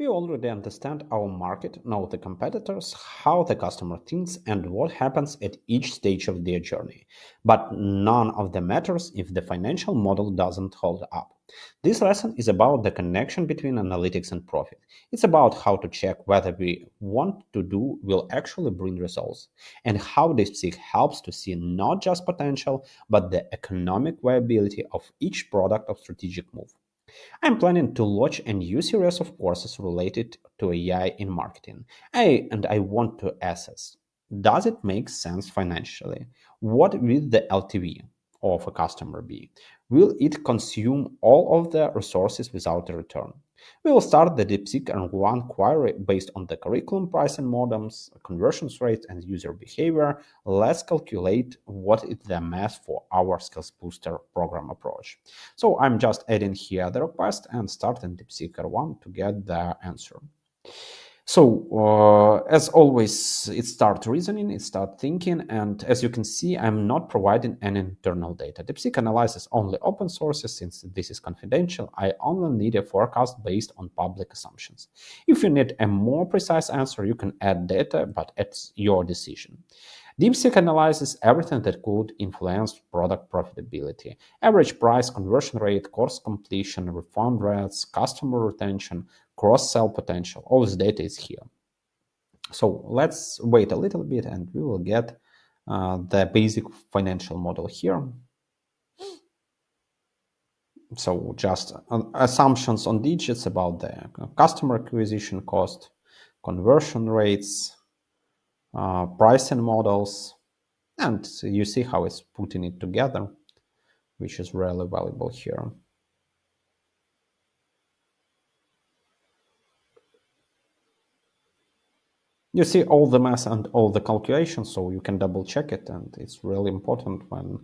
We already understand our market, know the competitors, how the customer thinks, and what happens at each stage of their journey. But none of them matters if the financial model doesn't hold up. This lesson is about the connection between analytics and profit. It's about how to check whether we want to do will actually bring results, and how DeepSeek helps to see not just potential, but the economic viability of each product or strategic move. I'm planning to launch a new series of courses related to AI in marketing. I want to assess, does it make sense financially? What will the LTV of a customer be? Will it consume all of the resources without a return? We will start the DeepSeek and one query based on the curriculum pricing modems, conversion rates, and user behavior. Let's calculate what is the math for our Skills Booster program approach. So I'm just adding here the request and starting DeepSeeker 1 to get the answer. So as always, it starts reasoning, it starts thinking, and as you can see, I'm not providing any internal data. DeepSeek analyzes only open sources. Since this is confidential, I only need a forecast based on public assumptions. If you need a more precise answer, you can add data, but it's your decision. DeepSeek analyzes everything that could influence product profitability: average price, conversion rate, course completion, refund rates, customer retention, cross-sell potential. All this data is here. So let's wait a little bit and we will get the basic financial model here. So just assumptions on digits about the customer acquisition cost, conversion rates, pricing models, and you see how it's putting it together, which is really valuable here. You see all the math and all the calculations, so you can double check it, and it's really important when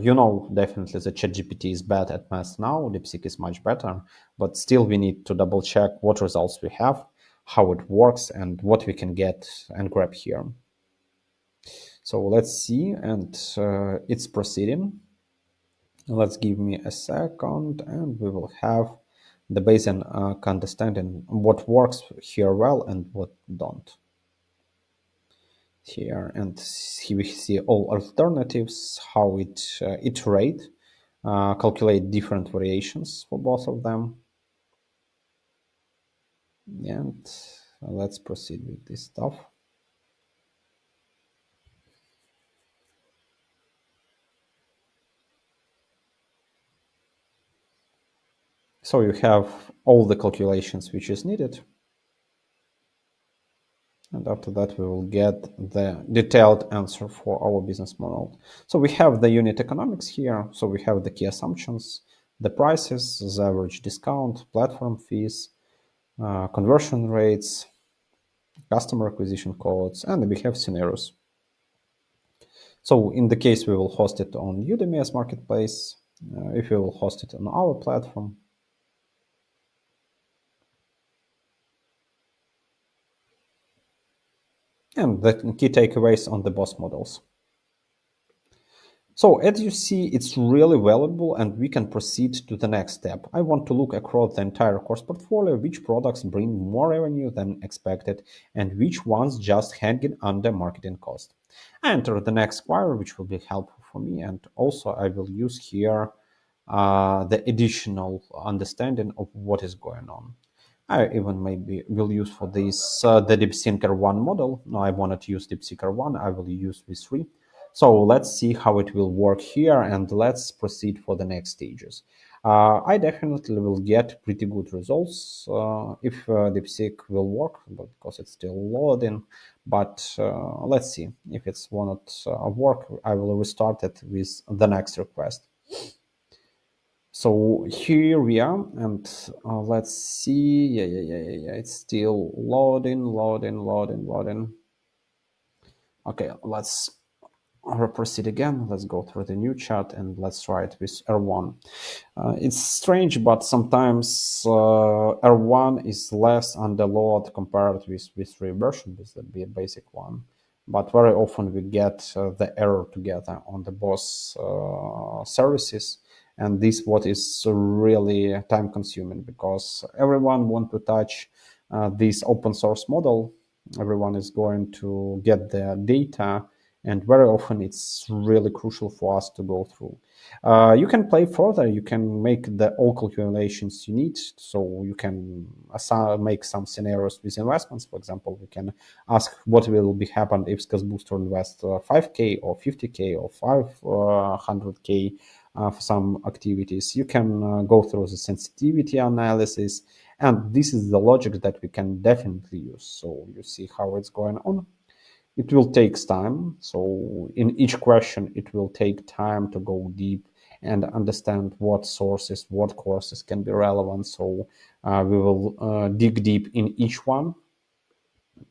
you know definitely that ChatGPT is bad at math now, DeepSeek is much better, but still we need to double check what results we have, how it works, and what we can get and grab here. So let's see, and it's proceeding. Let's give me a second, and we will have the basic understanding what works here well and what don't. Here, and here we see all alternatives, how it iterate, calculate different variations for both of them. And let's proceed with this stuff. So you have all the calculations which is needed. And after that, we will get the detailed answer for our business model. So we have the unit economics here. So we have the key assumptions, the prices, the average discount, platform fees, conversion rates, customer acquisition costs, and we have scenarios. So in the case we will host it on Udemy as marketplace, if we will host it on our platform, and the key takeaways on the both models. So as you see, it's really valuable and we can proceed to the next step. I want to look across the entire course portfolio, which products bring more revenue than expected and which ones just hanging under marketing cost. I enter the next query, which will be helpful for me, and also I will use here the additional understanding of what is going on. I even maybe will use for this the DeepSeeker 1 model. No, I wanted to use DeepSeeker 1. I will use V3. So let's see how it will work here, and let's proceed for the next stages. I definitely will get pretty good results if DeepSeek will work, because it's still loading. But let's see if it's won't work. I will restart it with the next request. So here we are, and let's see. Yeah. It's still loading. Okay, let's proceed again. Let's go through the new chart and let's try it with R1. It's strange, but sometimes R1 is less under load compared with V3 version, with the basic one. But very often we get the error together on the both services. And this what is really time consuming, because everyone want to touch this open source model. Everyone is going to get their data, and very often it's really crucial for us to go through. You can play further. You can make the all calculations you need. So you can make some scenarios with investments. For example, we can ask what will be happen if Scas Booster invests 5K or 50K or 500K for some activities. You can go through the sensitivity analysis, and this is the logic that we can definitely use. So you see how it's going on. It will take time. So in each question, it will take time to go deep and understand what sources, what courses can be relevant. So we will dig deep in each one.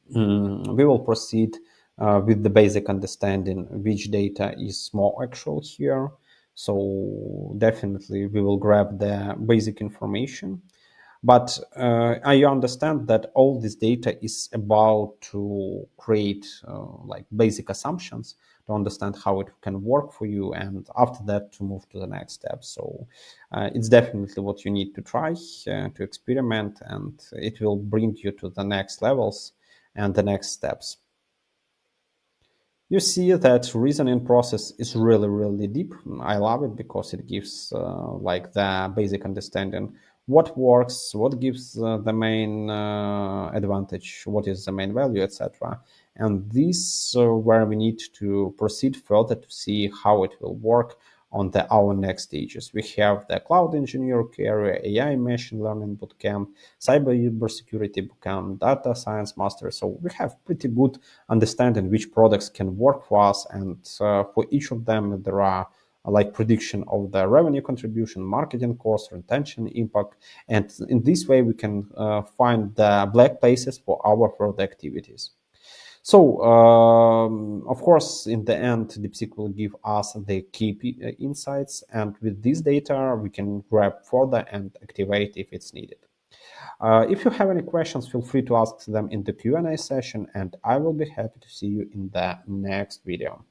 We will proceed with the basic understanding which data is more actual here. So definitely we will grab the basic information. But I understand that all this data is about to create like basic assumptions to understand how it can work for you, and after that to move to the next step. So it's definitely what you need to try to experiment, and it will bring you to the next levels and the next steps. You see that reasoning process is really deep. I love it because it gives like the basic understanding what works, what gives the main advantage, what is the main value, etc. And this where we need to proceed further to see how it will work on our next stages. We have the cloud engineer career, AI machine learning bootcamp, cybersecurity bootcamp, data science master. So we have pretty good understanding which products can work for us, and for each of them there are like prediction of the revenue contribution, marketing cost, retention impact, and in this way we can find the black places for our further activities. So, of course, in the end, DeepSeek will give us the key insights, and with this data, we can grab further and activate if it's needed. If you have any questions, feel free to ask them in the Q&A session, and I will be happy to see you in the next video.